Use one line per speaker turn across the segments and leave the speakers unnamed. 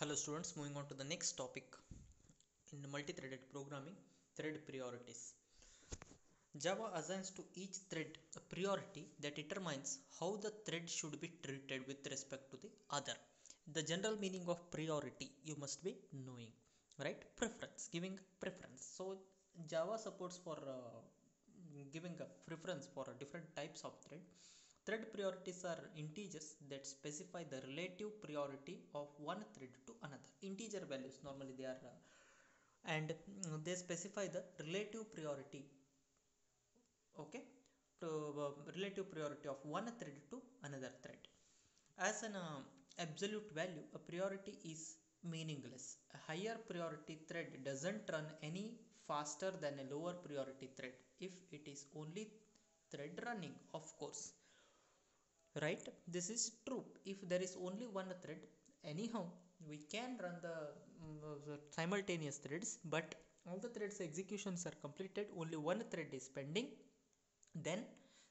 Hello students, moving on to the next topic in multi-threaded programming, thread priorities. Java assigns to each thread a priority that determines how the thread should be treated with respect to the other. The general meaning of priority you must be knowing, right? Preference, giving preference. So Java supports for giving a preference for different types of thread. Thread priorities are integers that specify the relative priority of one thread to another. Integer values normally they are and they specify the relative priority, okay, to relative priority of one thread to another thread. As an absolute value, a priority is meaningless. A higher priority thread doesn't run any faster than a lower priority thread if it is only thread running, of course, right? This is true if there is only one thread. Anyhow, we can run the simultaneous threads, but all the threads executions are completed, only one thread is pending, then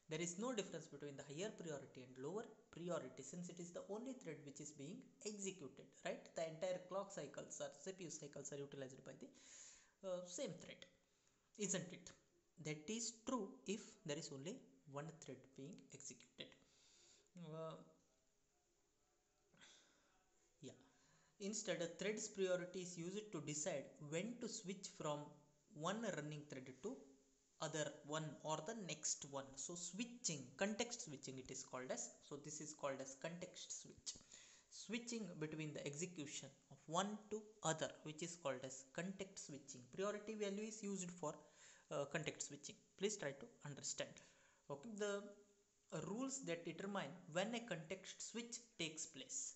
there is no difference between the higher priority and lower priority, since it is the only thread which is being executed, right? The entire clock cycles or CPU cycles are utilized by the same thread, isn't it? That is true if there is only one thread being executed. uh, yeah, instead a thread's priority is used to decide when to switch from one running thread to other one or the next one. So switching, context switching it is called as. So this is called as context switch, switching between the execution of one to other, which is called as context switching. Priority value is used for context switching. Please try to understand. Okay, the rules that determine when a context switch takes place.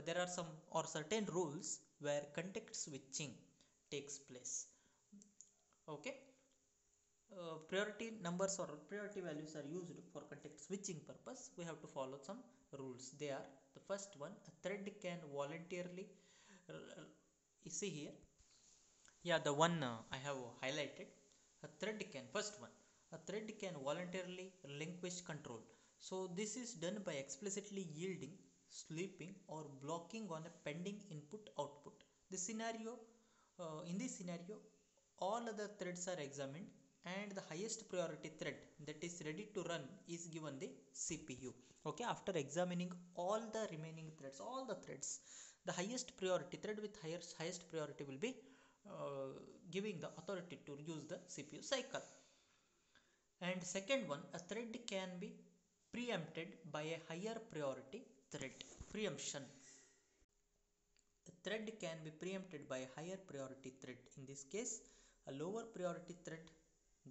There are some or certain rules where context switching takes place. Okay, priority numbers or priority values are used for context switching purpose. We have to follow some rules. They are: the first one, a thread can voluntarily you see here, yeah, the one I have highlighted. A thread can, first one, a thread can voluntarily relinquish control. So this is done by explicitly yielding, sleeping, or blocking on a pending input output. The scenario, in this scenario, all other threads are examined and the highest priority thread that is ready to run is given the CPU. Okay, after examining all the remaining threads, all the threads, the highest priority thread with highest priority will be uh, giving the authority to use the CPU cycle. And second one, a thread can be preempted by a higher priority thread. Preemption: a thread can be preempted by a higher priority thread. In this case, a lower priority thread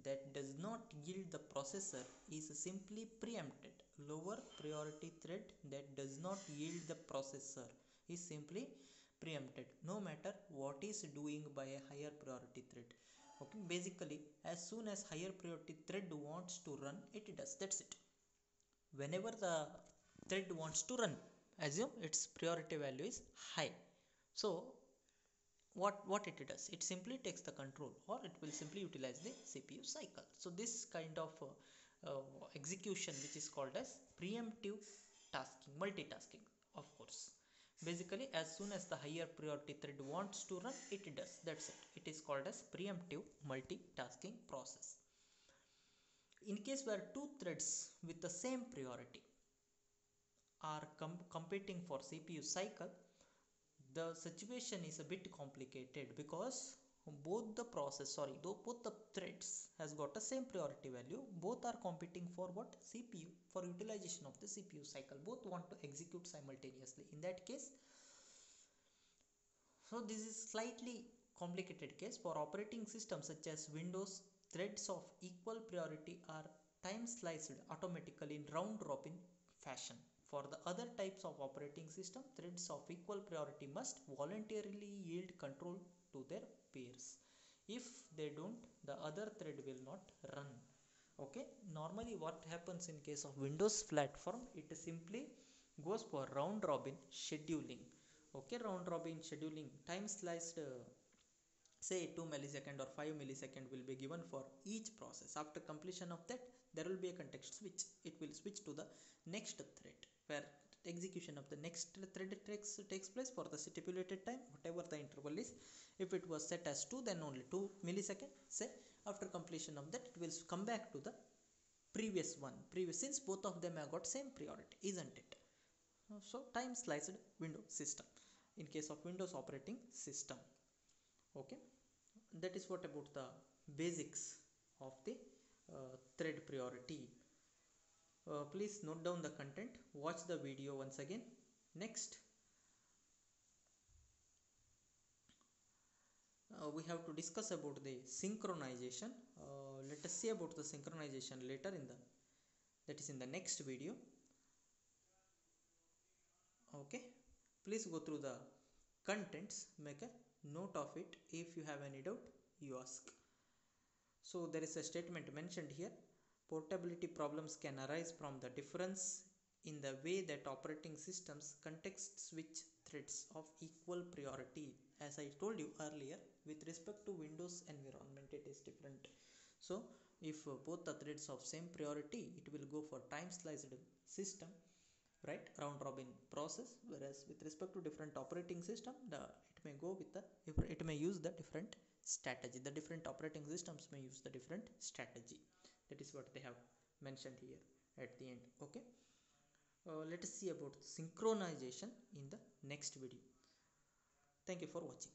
that does not yield the processor is simply preempted. Lower priority thread that does not yield the processor is simply preempted, no matter what is doing by a higher priority thread. Okay, basically, as soon as higher priority thread wants to run, it does. That's it. Whenever the thread wants to run, assume its priority value is high. So what it does, it simply takes the control, or it will simply utilize the CPU cycle. So this kind of execution, which is called as preemptive tasking, multitasking, of course. Basically, as soon as the higher priority thread wants to run, it does. That's it. It is called as preemptive multitasking process. In case where two threads with the same priority are competing for CPU cycle, the situation is a bit complicated, because both the process, sorry, though both the threads has got the same priority value, both are competing for what? CPU, for utilization of the CPU cycle. Both want to execute simultaneously. In that case, so this is slightly complicated case. For operating systems such as Windows, threads of equal priority are time sliced automatically in round robin fashion. For the other types of operating system, threads of equal priority must voluntarily yield control to their peers. If they don't, the other thread will not run. Okay, normally what happens in case of Windows platform, it simply goes for round robin scheduling. Okay, round robin scheduling, time sliced say 2 millisecond or 5 millisecond will be given for each process. After completion of that, there will be a context switch. It will switch to the next thread, where execution of the next thread takes place for the stipulated time, whatever the interval is. If it was set as 2, then only 2 milliseconds. Say after completion of that, it will come back to the previous one, since both of them have got same priority, isn't it? So time sliced window system in case of Windows operating system. Okay, that is what about the basics of the thread priority. Please note down the content, watch the video once again. Next, we have to discuss about the synchronization. Let us see about the synchronization later in the, that is in the next video. Okay, please go through the contents, make a note of it. If you have any doubt, you ask. So there is a statement mentioned here: portability problems can arise from the difference in the way that operating systems context switch threads of equal priority. As I told you earlier, with respect to Windows environment, it is different. So if both the threads of same priority, it will go for time sliced system, right, round robin process. Whereas with respect to different operating system, it may go with the, it may use the different strategy. The different operating systems may use the different strategy. That is what they have mentioned here at the end. Okay, let us see about synchronization in the next video. Thank you for watching.